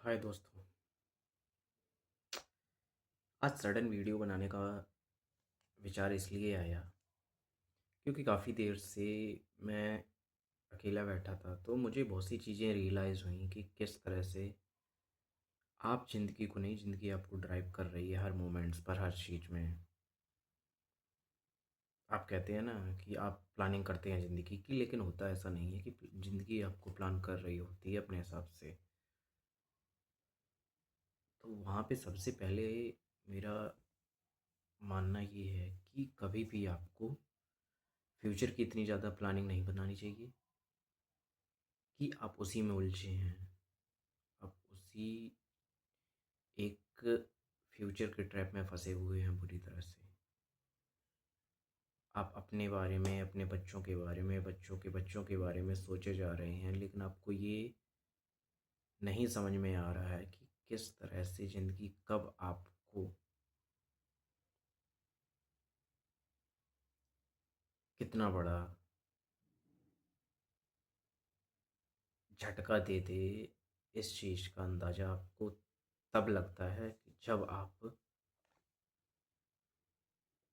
हाय दोस्तों। आज sudden video बनाने का विचार इसलिए आया क्योंकि काफ़ी देर से मैं अकेला बैठा था, तो मुझे बहुत सी चीज़ें रियलाइज़ हुई कि किस तरह से आप ज़िंदगी को नहीं, ज़िंदगी आपको ड्राइव कर रही है हर मोमेंट्स पर, हर चीज़ में। आप कहते हैं ना कि आप प्लानिंग करते हैं ज़िंदगी की, लेकिन होता ऐसा नहीं है कि ज़िंदगी आपको प्लान कर रही होती है अपने हिसाब से। तो वहाँ पे सबसे पहले मेरा मानना ये है कि कभी भी आपको फ्यूचर की इतनी ज़्यादा प्लानिंग नहीं बनानी चाहिए कि आप उसी में उलझे हैं। आप उसी एक फ्यूचर के ट्रैप में फंसे हुए हैं बुरी तरह से। आप अपने बारे में, अपने बच्चों के बारे में, बच्चों के बच्चों के बारे में सोचे जा रहे हैं, लेकिन आपको ये नहीं समझ में आ रहा है कि किस तरह से ज़िंदगी कब आपको कितना बड़ा झटका दे दे। इस चीज़ का अंदाज़ा आपको तब लगता है कि जब आप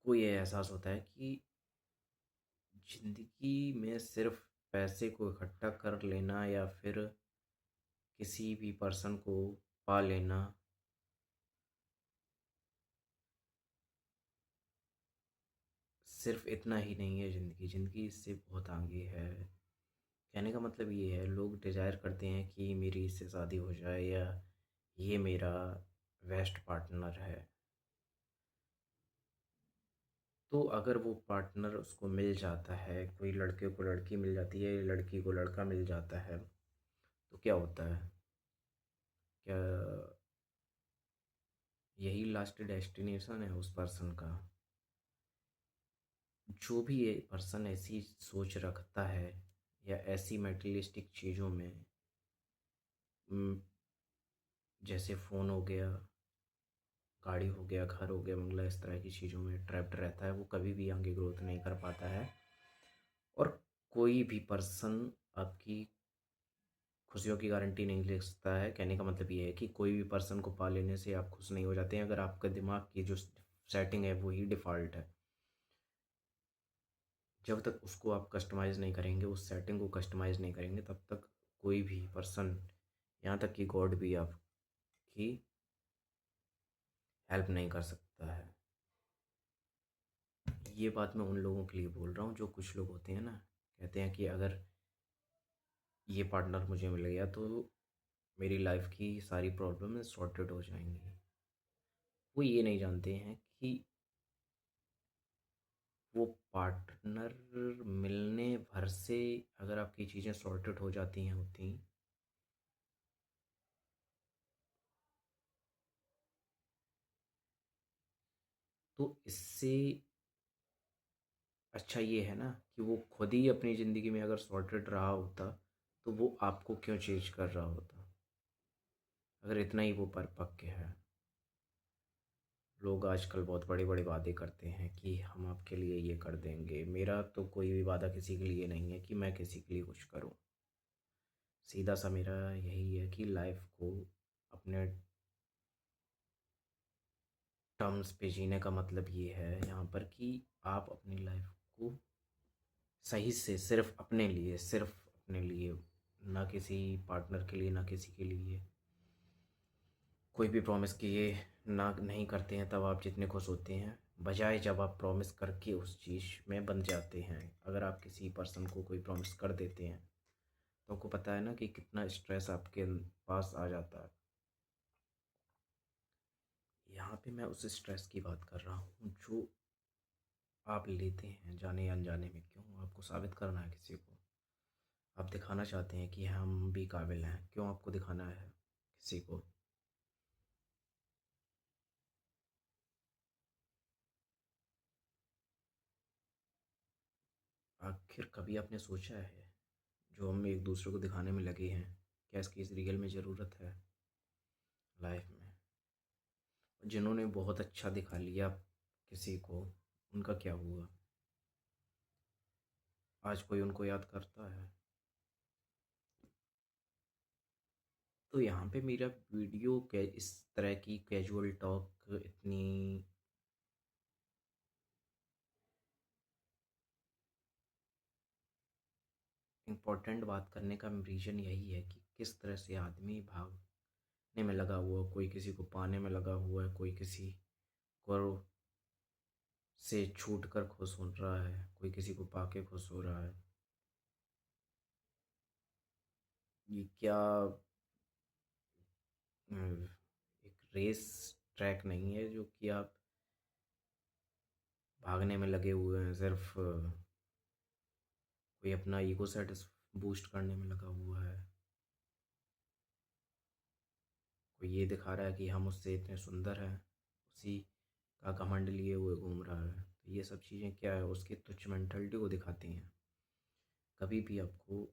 को ये एहसास होता है कि ज़िंदगी में सिर्फ पैसे को इकट्ठा कर लेना या फिर किसी भी पर्सन को पा लेना सिर्फ इतना ही नहीं है। ज़िंदगी ज़िंदगी इससे बहुत आगे है। कहने का मतलब ये है, लोग डिज़ायर करते हैं कि मेरी इससे शादी हो जाए या ये मेरा बेस्ट पार्टनर है। तो अगर वो पार्टनर उसको मिल जाता है, कोई लड़के को लड़की मिल जाती है, लड़की को लड़का मिल जाता है, तो क्या होता है? क्या यही लास्ट डेस्टिनेशन है उस पर्सन का? जो भी ये पर्सन ऐसी सोच रखता है या ऐसी मटेरियलिस्टिक चीज़ों में, उम, जैसे फ़ोन हो गया, गाड़ी हो गया, घर हो गया, बंगला, इस तरह की चीज़ों में ट्रैप्ड रहता है, वो कभी भी आगे ग्रोथ नहीं कर पाता है। और कोई भी पर्सन आपकी खुशियों की गारंटी नहीं ले सकता है। कहने का मतलब ये है कि कोई भी पर्सन को पा लेने से आप खुश नहीं हो जाते हैं, अगर आपका दिमाग की जो सेटिंग है वही डिफ़ॉल्ट है। जब तक उसको आप कस्टमाइज़ नहीं करेंगे, उस सेटिंग को कस्टमाइज़ नहीं करेंगे, तब तक कोई भी पर्सन, यहाँ तक कि गॉड भी आपकी हेल्प नहीं कर सकता है। ये बात मैं उन लोगों के लिए बोल रहा हूँ, जो कुछ लोग होते हैं ना, कहते हैं कि अगर ये पार्टनर मुझे मिल गया तो मेरी लाइफ की सारी प्रॉब्लम सॉर्टेड हो जाएंगी। वो ये नहीं जानते हैं कि वो पार्टनर मिलने भर से अगर आपकी चीज़ें सॉर्टेड हो जाती हैं होती, तो इससे अच्छा ये है ना कि वो खुद ही अपनी ज़िंदगी में अगर सॉर्टेड रहा होता, तो वो आपको क्यों चेंज कर रहा होता, अगर इतना ही वो परिपक्व है। लोग आजकल बहुत बड़े बड़े वादे करते हैं कि हम आपके लिए ये कर देंगे। मेरा तो कोई भी वादा किसी के लिए नहीं है कि मैं किसी के लिए कुछ करूं। सीधा सा मेरा यही है कि लाइफ को अपने टर्म्स पे जीने का मतलब ये है यहाँ पर कि आप अपनी लाइफ को सही से सिर्फ अपने लिए, ना किसी पार्टनर के लिए, ना किसी के लिए। कोई भी प्रॉमिस किए ना नहीं करते हैं तब आप जितने खुश होते हैं, बजाय जब आप प्रॉमिस करके उस चीज़ में बंध जाते हैं। अगर आप किसी पर्सन को कोई प्रॉमिस कर देते हैं, तो आपको पता है ना कि कितना स्ट्रेस आपके पास आ जाता है। यहाँ पे मैं उस स्ट्रेस की बात कर रहा हूँ जो आप लेते हैं जाने अनजाने में। क्यों आपको साबित करना है किसी को? आप दिखाना चाहते हैं कि हम भी काबिल हैं। क्यों आपको दिखाना है किसी को? आखिर कभी आपने सोचा है, जो हम एक दूसरे को दिखाने में लगे हैं, क्या इसकी इस रियल में ज़रूरत है लाइफ में? जिन्होंने बहुत अच्छा दिखा लिया किसी को, उनका क्या हुआ? आज कोई उनको याद करता है? तो यहाँ पे मेरा वीडियो कै इस तरह की कैजुअल टॉक इतनी इम्पोर्टेंट बात करने का रीज़न यही है कि किस तरह से आदमी भागने में लगा हुआ है, कोई किसी को पाने में लगा हुआ है, कोई किसी को से छूट कर खुश हो रहा है, कोई किसी को पाके खुश हो रहा है। ये क्या एक रेस ट्रैक नहीं है जो कि आप भागने में लगे हुए हैं, सिर्फ कोई अपना ईगो सेटिस बूस्ट करने में लगा हुआ है, कोई ये दिखा रहा है कि हम उससे इतने सुंदर हैं, उसी का घमंड लिए हुए घूम रहा है। तो ये सब चीज़ें क्या है, उसकी तुच्छ मेंटलिटी को दिखाती हैं। कभी भी आपको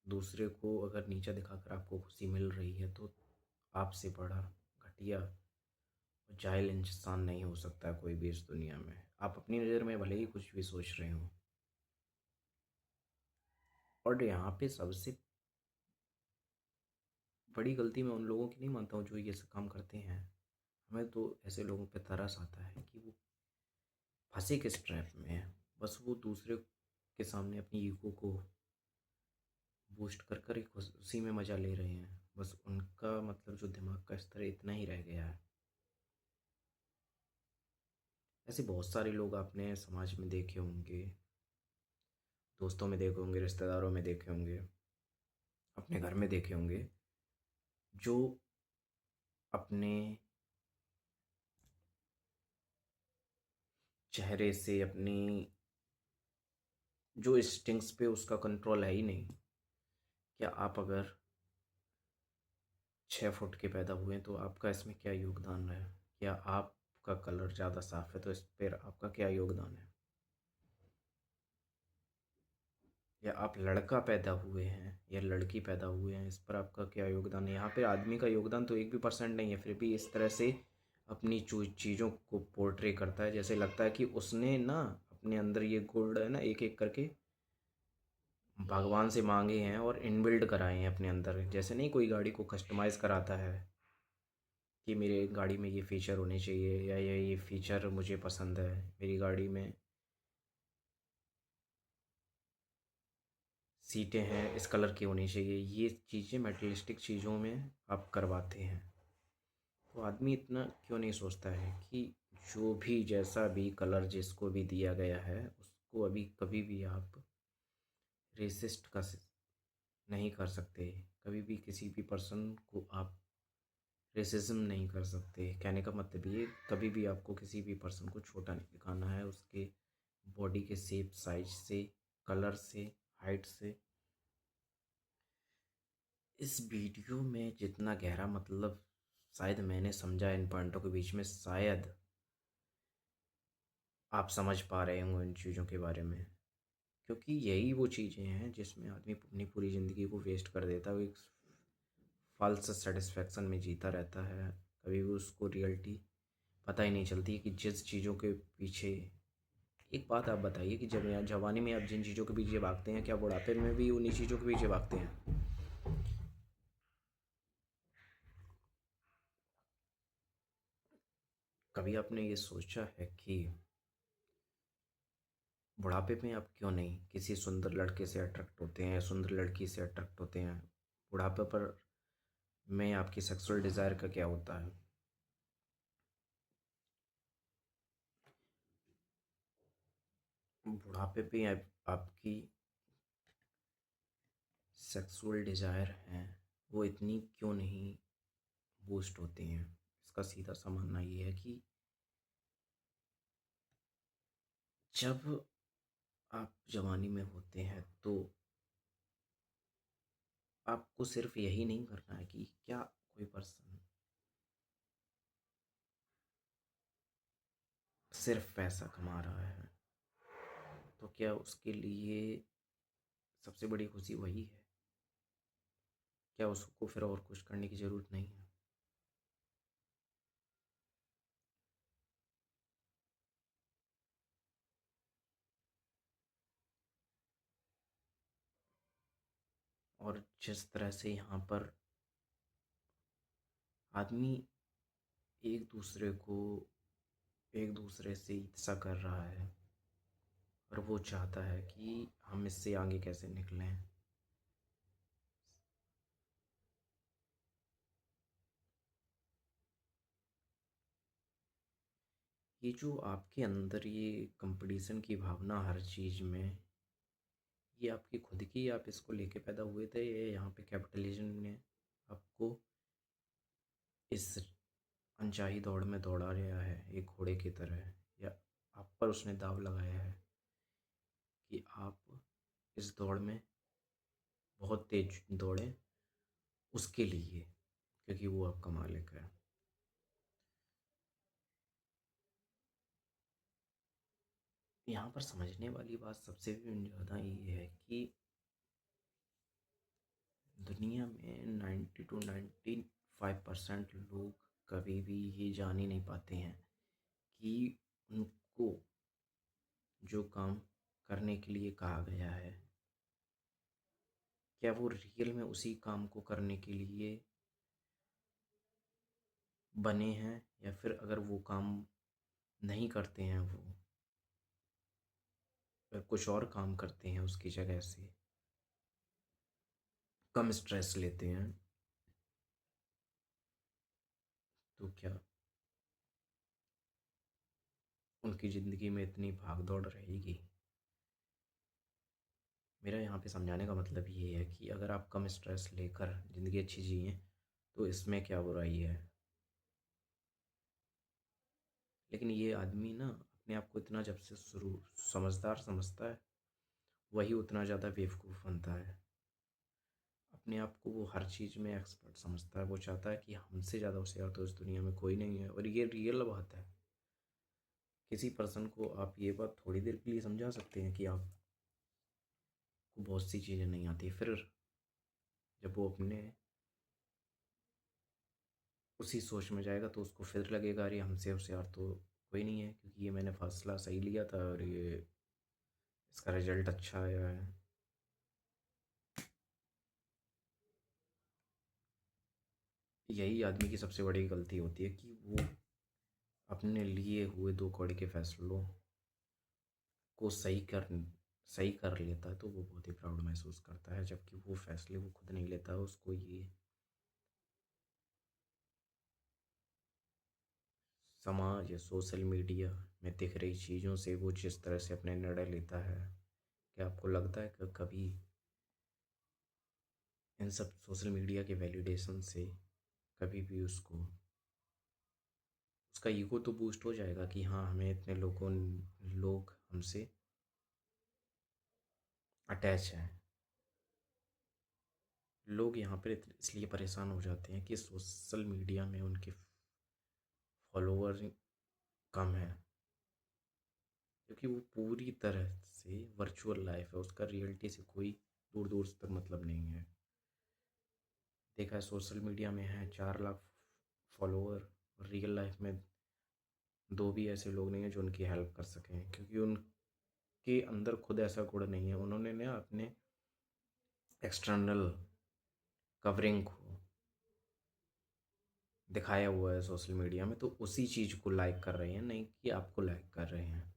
दूसरे को अगर नीचा दिखाकर आपको खुशी मिल रही है तो आपसे बड़ा घटिया और जाहिल इंसान नहीं हो सकता कोई भी इस दुनिया में। आप अपनी नज़र में भले ही कुछ भी सोच रहे हो। और यहाँ पे सबसे बड़ी गलती मैं उन लोगों की नहीं मानता हूँ जो ये सब काम करते हैं। हमें तो ऐसे लोगों पे तरस आता है कि वो फंसे किस ट्रैप में है। बस वो दूसरे के सामने अपनी ईगो को बूस्ट कर कर एक उसी में मज़ा ले रहे हैं। बस उनका मतलब जो दिमाग का स्तर है इतना ही रह गया है। ऐसे बहुत सारे लोग आपने समाज में देखे होंगे, दोस्तों में देखे होंगे, रिश्तेदारों में देखे होंगे, अपने घर में देखे होंगे, जो अपने चेहरे से अपनी जो इंस्टिंक्ट्स पे उसका कंट्रोल है ही नहीं। क्या आप अगर 6 फुट के पैदा हुए हैं तो आपका इसमें क्या योगदान है? क्या आपका कलर ज़्यादा साफ है तो इस पर आपका क्या योगदान है? या आप लड़का पैदा हुए हैं या लड़की पैदा हुए हैं, इस पर आपका क्या योगदान है? यहाँ पे आदमी का योगदान तो 1% नहीं है, फिर भी इस तरह से अपनी चीज़ों को पोर्ट्रे करता है, जैसे लगता है कि उसने ना अपने अंदर ये गुण है ना एक एक करके भगवान से मांगे हैं और इनबिल्ड कराए हैं अपने अंदर। जैसे नहीं कोई गाड़ी को कस्टमाइज़ कराता है कि मेरे गाड़ी में ये फ़ीचर होने चाहिए या ये फ़ीचर मुझे पसंद है, मेरी गाड़ी में सीटें हैं इस कलर की होनी चाहिए। ये चीज़ें मटेरियलिस्टिक चीज़ों में आप करवाते हैं। तो आदमी इतना क्यों नहीं सोचता है कि जो भी जैसा भी कलर जिसको भी दिया गया है उसको अभी कभी भी आप रेसिस्ट का नहीं कर सकते। कभी भी किसी भी पर्सन को आप रेसिज्म नहीं कर सकते। कहने का मतलब ये कभी भी आपको किसी भी पर्सन को छोटा नहीं दिखाना है उसके बॉडी के शेप साइज से, कलर से, हाइट से। इस वीडियो में जितना गहरा मतलब शायद मैंने समझा इन पॉइंटों के बीच में, शायद आप समझ पा रहे होंगे इन चीज़ों के बारे में। क्योंकि यही वो चीज़ें हैं जिसमें आदमी अपनी पूरी ज़िंदगी को वेस्ट कर देता है। वो एक फॉल्स सेटिस्फेक्शन में जीता रहता है। कभी भी उसको रियलिटी पता ही नहीं चलती कि जिस चीज़ों के पीछे। एक बात आप बताइए कि जब यहाँ जवानी में आप जिन चीज़ों के पीछे भागते हैं क्या बुढ़ापे में भी उन्हीं चीज़ों के पीछे भागते हैं? कभी आपने ये सोचा है कि बुढ़ापे में आप क्यों नहीं किसी सुंदर लड़के से अट्रैक्ट होते हैं, सुंदर लड़की से अट्रैक्ट होते हैं? बुढ़ापे पर में आपकी सेक्सुअल डिज़ायर का क्या होता है? बुढ़ापे पे आपकी सेक्सुअल डिज़ायर हैं वो इतनी क्यों नहीं बूस्ट होती हैं? इसका सीधा सा मानना ये है कि जब आप जवानी में होते हैं तो आपको सिर्फ यही नहीं करना है कि क्या कोई पर्सन सिर्फ पैसा कमा रहा है तो क्या उसके लिए सबसे बड़ी खुशी वही है? क्या उसको फिर और कुछ करने की ज़रूरत नहीं है? और जिस तरह से यहाँ पर आदमी एक दूसरे को एक दूसरे से ईर्ष्या कर रहा है और वो चाहता है कि हम इससे आगे कैसे निकलें। ये जो आपके अंदर ये कंपटीशन की भावना हर चीज़ में, ये आपकी खुद की, आप इसको लेके पैदा हुए थे, ये यहाँ पे कैपिटलिज्म ने आपको इस अनचाही दौड़ में दौड़ा रहा है एक घोड़े की तरह, या आप पर उसने दाव लगाया है कि आप इस दौड़ में बहुत तेज दौड़ें उसके लिए, क्योंकि वो आपका मालिक है। यहाँ पर समझने वाली बात सबसे भी ज़्यादा ये है कि दुनिया में 90 to 95% लोग कभी भी ये जान ही नहीं पाते हैं कि उनको जो काम करने के लिए कहा गया है, क्या वो रियल में उसी काम को करने के लिए बने हैं, या फिर अगर वो काम नहीं करते हैं, वो कुछ और काम करते हैं उसकी जगह से, कम स्ट्रेस लेते हैं, तो क्या उनकी ज़िंदगी में इतनी भाग दौड़ रहेगी? मेरा यहाँ पे समझाने का मतलब ये है कि अगर आप कम स्ट्रेस लेकर ज़िंदगी अच्छी जिए तो इसमें क्या बुराई है। लेकिन ये आदमी ना अपने आप को इतना जब से शुरू समझदार समझता है, वही उतना ज़्यादा बेवकूफ़ बनता है। अपने आप को वो हर चीज़ में एक्सपर्ट समझता है, वो चाहता है कि हमसे ज़्यादा होशियार तो इस दुनिया में कोई नहीं है, और ये रियल बात है। किसी पर्सन को आप ये बात थोड़ी देर के लिए समझा सकते हैं कि आपको बहुत सी चीज़ें नहीं आती, फिर जब वो अपने उसी सोच में जाएगा तो उसको फिर लगेगा अरे हमसे होशियार तो कोई नहीं है, क्योंकि ये मैंने फ़ैसला सही लिया था और ये इसका रिजल्ट अच्छा आया है। यही आदमी की सबसे बड़ी गलती होती है कि वो अपने लिए हुए दो कौड़ी के फैसलों को सही कर लेता है तो वो बहुत ही प्राउड महसूस करता है, जबकि वो फैसले वो खुद नहीं लेता है, उसको ये समाज या सोशल मीडिया में दिख रही चीज़ों से वो जिस तरह से अपने निर्णय लेता है, क्या आपको लगता है कि कभी इन सब सोशल मीडिया के वैलिडेशन से कभी भी उसको उसका ईगो तो बूस्ट हो जाएगा कि हाँ हमें इतने लोग हमसे अटैच हैं। लोग यहाँ पर इसलिए परेशान हो जाते हैं कि सोशल मीडिया में उनके फॉलोअर कम है, क्योंकि वो पूरी तरह से वर्चुअल लाइफ है, उसका रियलिटी से कोई दूर दूर तक मतलब नहीं है। देखा है सोशल मीडिया में है 4 लाख फॉलोअर, और रियल लाइफ में दो भी ऐसे लोग नहीं हैं जो उनकी हेल्प कर सकें, क्योंकि उनके अंदर खुद ऐसा गुण नहीं है। उन्होंने ना अपने एक्सटर्नल कवरिंग को दिखाया हुआ है सोशल मीडिया में, तो उसी चीज़ को लाइक कर रहे हैं, नहीं कि आपको लाइक कर रहे हैं।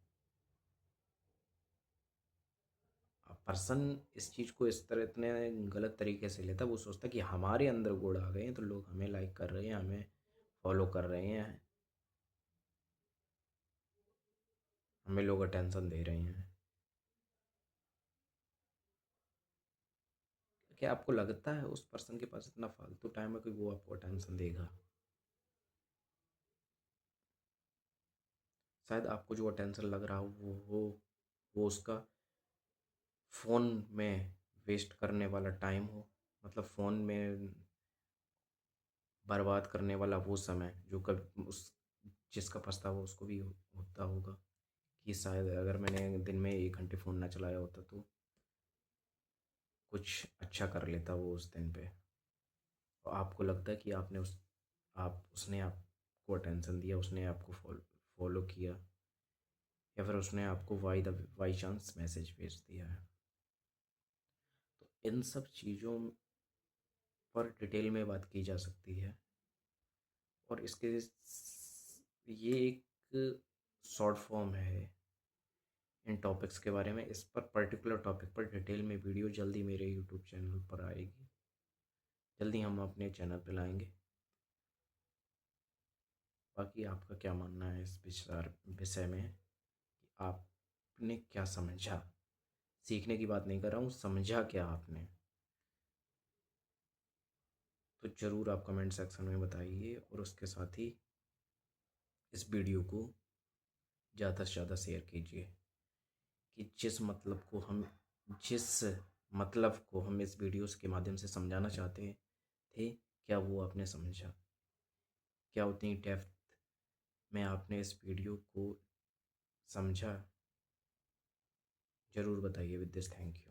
पर्सन इस चीज़ को इस तरह इतने गलत तरीके से लेता है, वो सोचता है कि हमारे अंदर गुण आ गए हैं तो लोग हमें लाइक कर रहे हैं, हमें फॉलो कर रहे हैं, हमें लोग अटेंशन दे रहे हैं। क्या आपको लगता है उस पर्सन के पास इतना फालतू टाइम है कि वो आपको अटेंशन देगा? शायद आपको जो अटेंशन लग रहा हो वो उसका फ़ोन में वेस्ट करने वाला टाइम हो, मतलब फ़ोन में बर्बाद करने वाला वो समय जो कभी उस जिसका पछतावा उसको भी होता होगा कि शायद अगर मैंने दिन में 1 घंटे फ़ोन ना चलाया होता तो कुछ अच्छा कर लेता वो उस दिन पे। और आपको लगता है कि उसने आपको अटेंशन दिया, उसने आपको फॉलो किया, या फिर उसने आपको बाई चांस मैसेज भेज दिया है? तो इन सब चीज़ों पर डिटेल में बात की जा सकती है, और ये एक शॉर्ट फॉर्म है इन टॉपिक्स के बारे में। इस पर पर्टिकुलर टॉपिक पर डिटेल में वीडियो जल्दी मेरे यूट्यूब चैनल पर आएगी, जल्दी हम अपने चैनल पर लाएंगे। बाकी आपका क्या मानना है इस विषय में कि आपने क्या समझा? सीखने की बात नहीं कर रहा हूँ, समझा क्या आपने? तो ज़रूर आप कमेंट सेक्शन में बताइए, और उसके साथ ही इस वीडियो को ज़्यादा से ज़्यादा शेयर कीजिए कि जिस मतलब को हम इस वीडियोस के माध्यम से समझाना चाहते थे, क्या वो आपने समझा? क्या उतनी डेप्थ में आपने इस वीडियो को समझा? ज़रूर बताइए। With this, thank you.